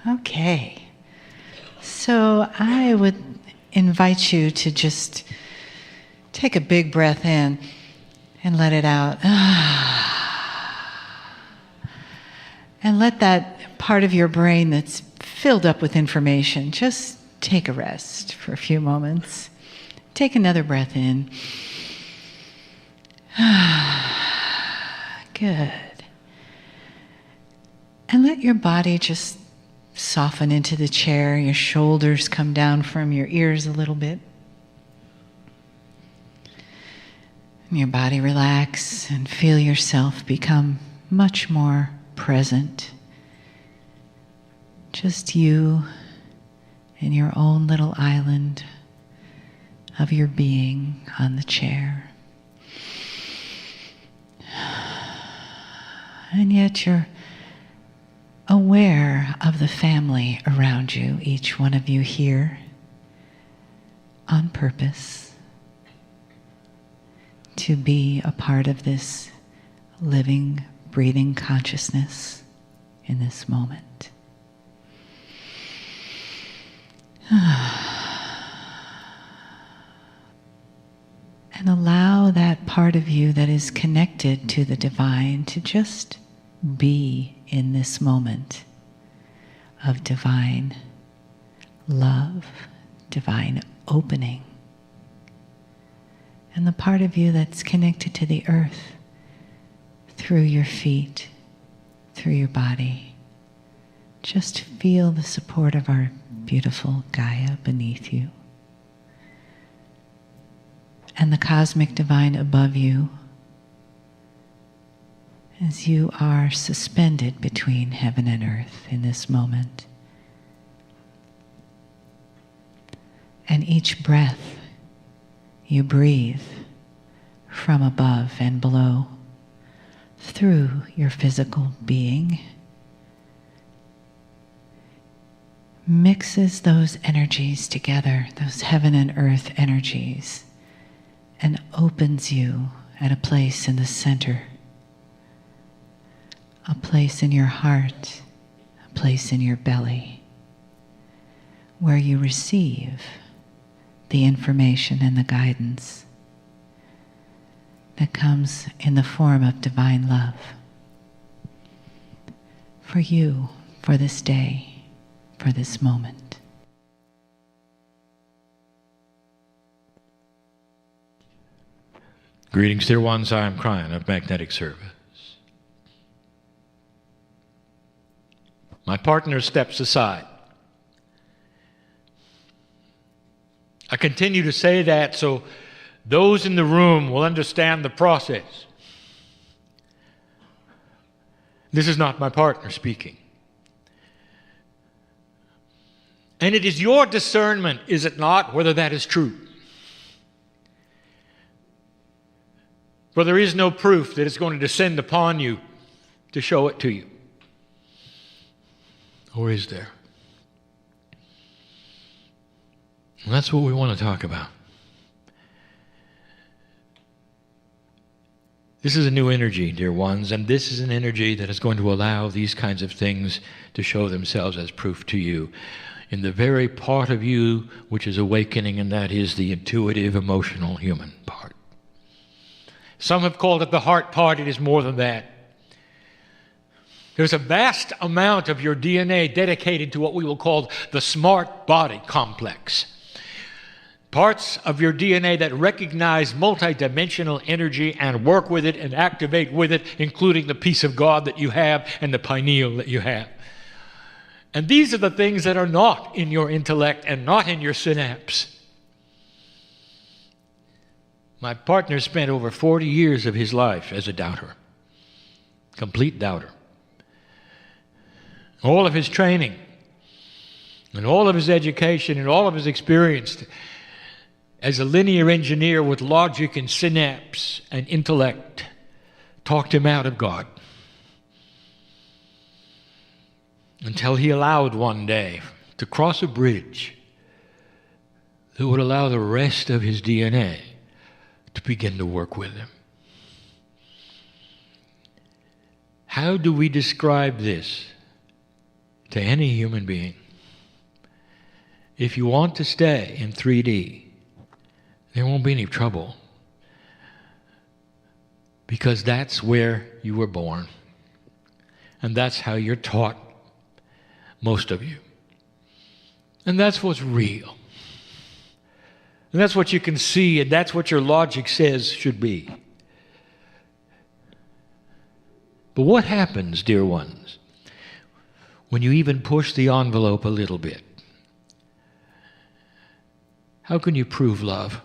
Okay. So I would invite you to just take a big breath in and let it out. And let that part of your brain that's filled up with information just take a rest for a few moments. Take another breath in. Good. And let your body just soften into the chair. Your shoulders come down from your ears a little bit. And your body relax and feel yourself become much more present. Just you in your own little island of your being on the chair. And yet you're aware of the family around you, each one of you here on purpose to be a part of this living, breathing consciousness in this moment. And allow that part of you that is connected to the divine to just be in this moment of divine love, divine opening. And the part of you that's connected to the earth through your feet, through your body. Just feel the support of our beautiful Gaia beneath you. And the cosmic divine above you as you are suspended between heaven and earth in this moment. And each breath you breathe from above and below through your physical being mixes those energies together, those heaven and earth energies, and opens you at a place in the center, a place in your heart, a place in your belly, where you receive the information and the guidance that comes in the form of divine love for you, for this day, for this moment. Greetings, dear ones. I am Kryon of Magnetic Service. My partner steps aside. I continue to say that so those in the room will understand the process. This is not my partner speaking. And it is your discernment, is it not, whether that is true? For there is no proof that it's going to descend upon you to show it to you. Or is there? And that's what we want to talk about. This is a new energy, dear ones, and this is an energy that is going to allow these kinds of things to show themselves as proof to you in the very part of you which is awakening, and that is the intuitive, emotional, human part. Some have called it the heart part. It is more than that. There's a vast amount of your DNA dedicated to what we will call the smart body complex. Parts of your DNA that recognize multidimensional energy and work with it and activate with it, including the peace of God that you have and the pineal that you have. And these are the things that are not in your intellect and not in your synapse. My partner spent over 40 years of his life as a doubter, complete doubter. All of his training and all of his education and all of his experience as a linear engineer with logic and synapse and intellect talked him out of God. Until he allowed one day to cross a bridge that would allow the rest of his DNA to begin to work with him. How do we describe this? to any human being. If you want to stay in 3D, there won't be any trouble, because that's where you were born, and that's how you're taught, most of you. And that's what's real. And that's what you can see, and that's what your logic says should be. But what happens, dear ones, when you even push the envelope a little bit? How can you prove love?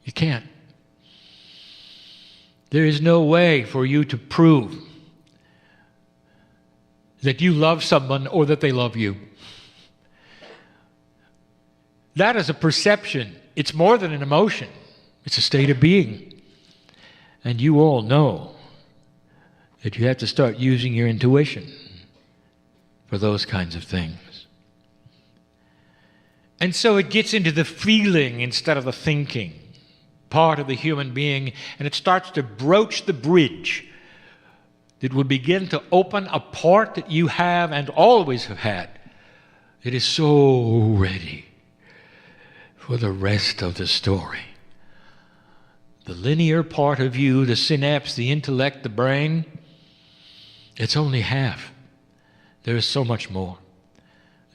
You can't. There is no way for you to prove that you love someone or that they love you. That is a perception. It's more than an emotion. It's a state of being. And you all know that you have to start using your intuition for those kinds of things. And so it gets into the feeling instead of the thinking part of the human being, and it starts to broach the bridge that would begin to open a part that you have and always have had. It is so ready for the rest of the story. The linear part of you, the synapse, the intellect, the brain, it's only half. There is so much more.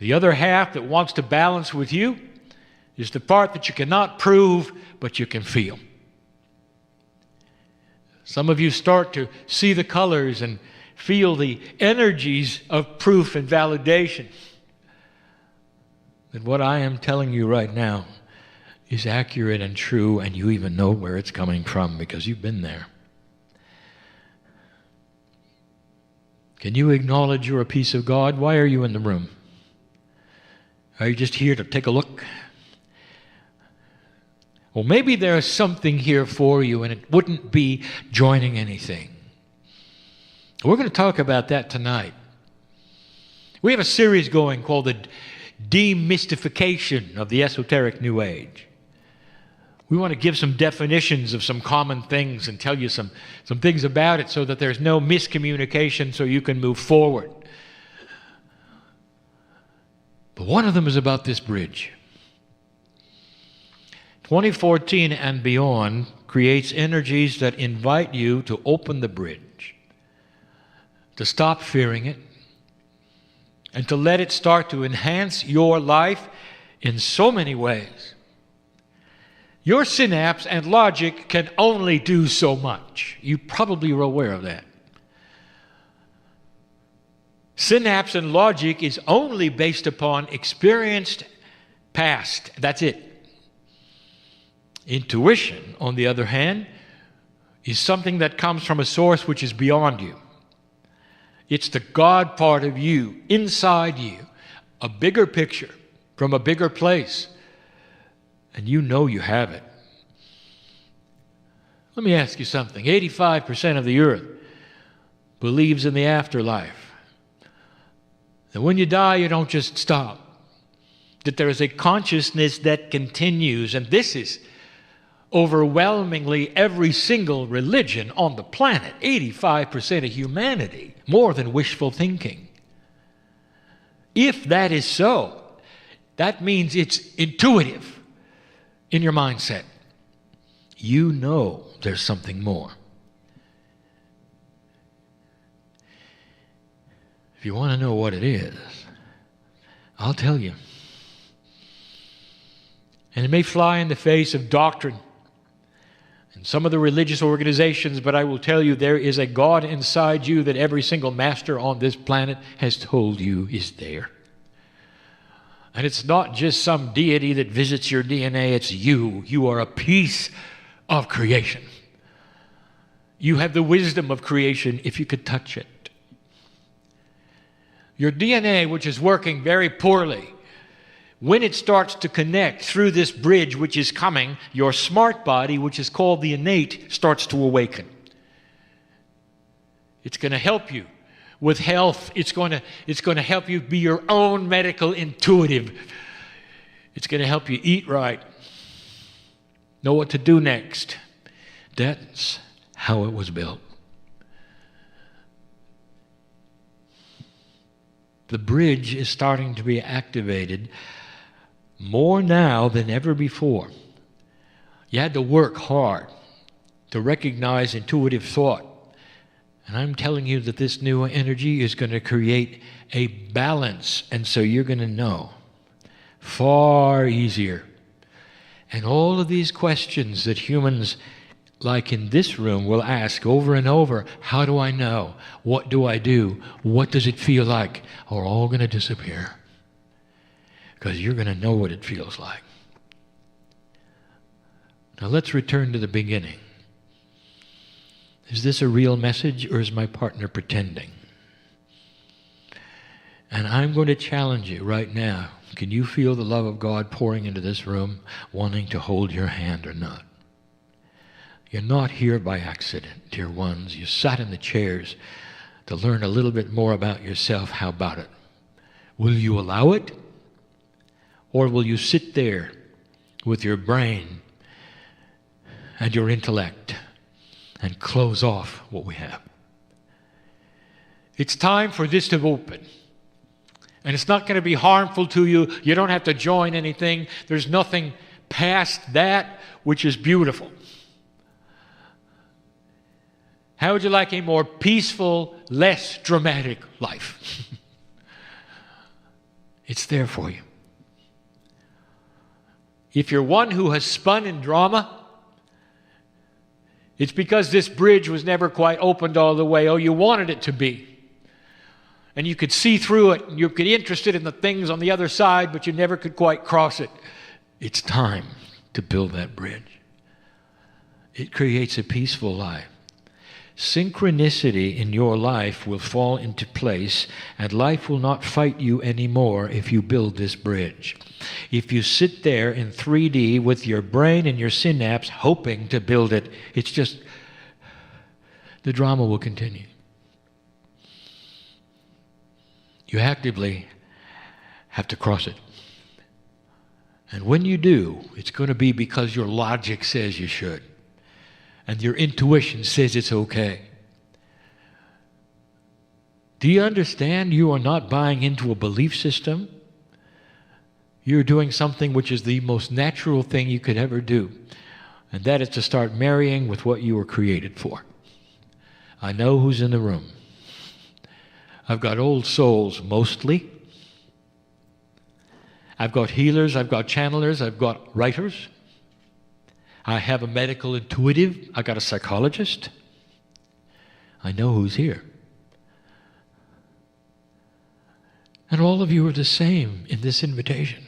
The other half that wants to balance with you is the part that you cannot prove, but you can feel. Some of you start to see the colors and feel the energies of proof and validation that what I am telling you right now is accurate and true, and you even know where it's coming from because you've been there. Can you acknowledge you're a piece of God? Why are you in the room? Are you just here to take a look? Well, maybe there is something here for you, and it wouldn't be joining anything. We're going to talk about that tonight. We have a series going called the Demystification of the Esoteric New Age. We want to give some definitions of some common things and tell you some things about it so that there's no miscommunication so you can move forward. But one of them is about this bridge. 2014 and beyond creates energies that invite you to open the bridge, to stop fearing it, and to let it start to enhance your life in so many ways. Your synapse and logic can only do so much. You probably are aware of that. Synapse and logic is only based upon experienced past. That's it. Intuition, on the other hand, is something that comes from a source which is beyond you. It's the God part of you, inside you, a bigger picture from a bigger place. And you know you have it. Let me ask you something. 85% of the earth believes in the afterlife. And when you die, you don't just stop. That there is a consciousness that continues. And this is overwhelmingly every single religion on the planet. 85% of humanity, more than wishful thinking. If that is so, that means it's intuitive in your mindset. You know there's something more. If you want to know what it is, I'll tell you. And it may fly in the face of doctrine and some of the religious organizations, but I will tell you there is a God inside you that every single master on this planet has told you is there. And it's not just some deity that visits your DNA, it's you. You are a piece of creation. You have the wisdom of creation if you could touch it. Your DNA, which is working very poorly, when it starts to connect through this bridge which is coming, your smart body, which is called the innate, starts to awaken. It's going to help you with health. It's going to help you be your own medical intuitive. It's going to help you eat right, know what to do next. That's how it was built. The bridge is starting to be activated more now than ever before. You had to work hard to recognize intuitive thought. And I'm telling you that this new energy is going to create a balance. And so you're going to know far easier. And all of these questions that humans, like in this room, will ask over and over, how do I know? What do I do? What does it feel like? Are all going to disappear. Because you're going to know what it feels like. Now let's return to the beginning. Is this a real message, or is my partner pretending? And I'm going to challenge you right now. Can you feel the love of God pouring into this room, wanting to hold your hand or not? You're not here by accident, dear ones. You sat in the chairs to learn a little bit more about yourself. How about it? Will you allow it? Or will you sit there with your brain and your intellect and close off what we have? It's time for this to open. And it's not going to be harmful to you. You don't have to join anything. There's nothing past that, which is beautiful. How would you like a more peaceful, less dramatic life? It's there for you. If you're one who has spun in drama, it's because this bridge was never quite opened all the way. Oh, you wanted it to be. And you could see through it, and you could be interested in the things on the other side, but you never could quite cross it. It's time to build that bridge. It creates a peaceful life. Synchronicity in your life will fall into place, and life will not fight you anymore if you build this bridge. If you sit there in 3D with your brain and your synapse hoping to build it, it's just, the drama will continue. You actively have to cross it. And when you do, it's going to be because your logic says you should. And your intuition says it's okay. Do you understand you are not buying into a belief system? You're doing something which is the most natural thing you could ever do. And that is to start marrying with what you were created for. I know who's in the room. I've got old souls mostly. I've got healers, I've got channelers, I've got writers. I have a medical intuitive, I got a psychologist. I know who's here. And all of you are the same in this invitation.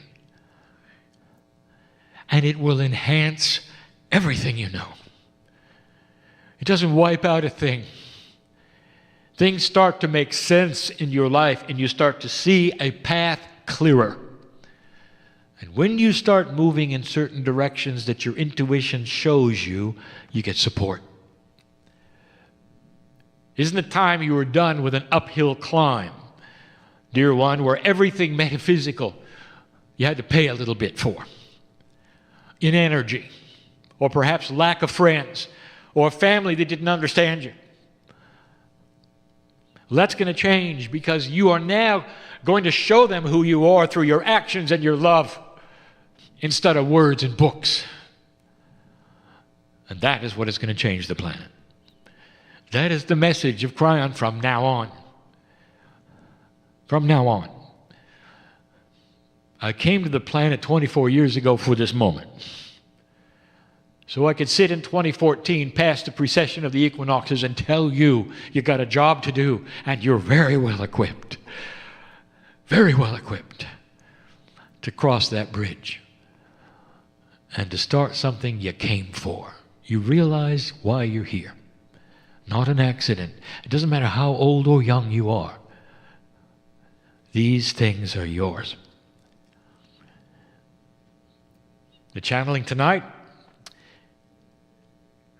And it will enhance everything you know. It doesn't wipe out a thing. Things start to make sense in your life, and you start to see a path clearer. And when you start moving in certain directions that your intuition shows you, you get support. Isn't it time you were done with an uphill climb, dear one, where everything metaphysical you had to pay a little bit for? In energy, or perhaps lack of friends, or a family that didn't understand you. That's going to change, because you are now going to show them who you are through your actions and your love instead of words and books. And that is what is going to change the planet. That is the message of Kryon from now on. From now on. I came to the planet 24 years ago for this moment. So I could sit in 2014 past the precession of the equinoxes and tell you you got a job to do, and you're very well equipped to cross that bridge and to start something you came for. You realize why you're here. Not an accident. It doesn't matter how old or young you are. These things are yours. The channeling tonight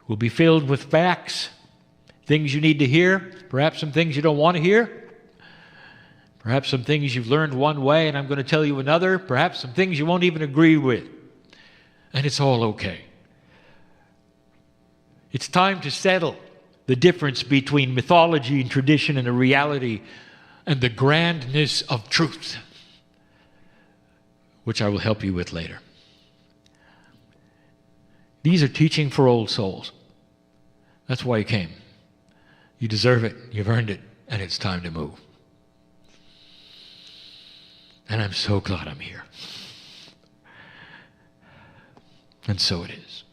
will be filled with facts, things you need to hear, perhaps some things you don't want to hear, perhaps some things you've learned one way and I'm going to tell you another, perhaps some things you won't even agree with. And it's all okay. It's time to settle the difference between mythology and tradition and a reality and the grandness of truth, which I will help you with later. These are teaching for old souls. That's why you came. You deserve it, you've earned it, and it's time to move. And I'm so glad I'm here. And so it is.